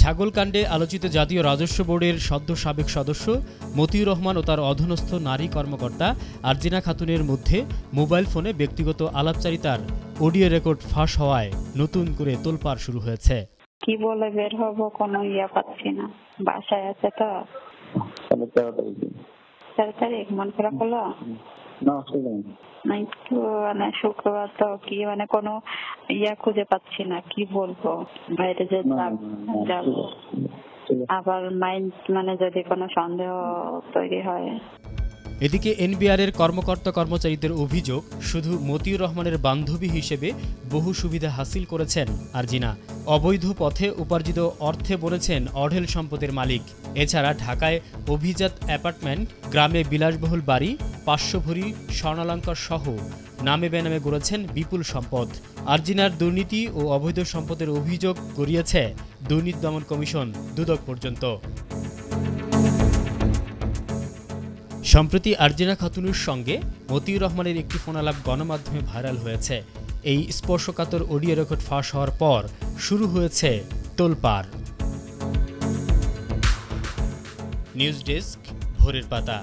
ছাগলকাণ্ডে আলোচিত জাতীয় রাজস্ব বোর্ডের সদ্য সাবেক সদস্য মতিউর রহমান ও তার অধীনস্থ নারী কর্মকর্তা আরজিনা খাতুনের মধ্যে মোবাইল ফোনে ব্যক্তিগত আলাপচারিতার অডিও রেকর্ড ফাঁস হওয়ায় নতুন করে তোলপাড় শুরু হয়েছে। কি বলে বের হবো কোনো পাচ্ছি না, বাসায় আছে তো। 13 তারিখ মন খারাপ হলো না একটু, শুক্রবার তো কি কোনো খুঁজে পাচ্ছি না, কি বলবো। বাইরে যে যাবো আবার মাইন্ড যদি কোনো সন্দেহ তৈরি হয়। এদিকে এনবিআরের কর্মকর্তা কর্মচারীদের অভিযোগ, শুধু মতিউর রহমানের বান্ধবী হিসেবে বহু সুবিধা হাসিল করেছেন আরজিনা। অবৈধ পথে উপার্জিত অর্থে বলেছেন অঢেল সম্পদের মালিক। এছাড়া ঢাকায় অভিজাত অ্যাপার্টমেন্ট, গ্রামে বিলাসবহুল বাড়ি, 500 ভরি স্বর্ণালঙ্কার সহ নামে বেনামে গড়েছেন বিপুল সম্পদ। আরজিনার দুর্নীতি ও অবৈধ সম্পদের অভিযোগ গড়িয়েছে দুর্নীতি দমন কমিশন দুদক পর্যন্ত। সম্প্রতি আরজিনা খাতুনের সঙ্গে মতিউর রহমানের একটি ফোনালাপ গণমাধ্যমে ভাইরাল হয়েছে। এই স্পর্শকাতর অডিও রেকর্ড ফাঁস হওয়ার পর শুরু হয়েছে তোলপাড়। নিউজ ডেস্ক, ভোরের পাতা।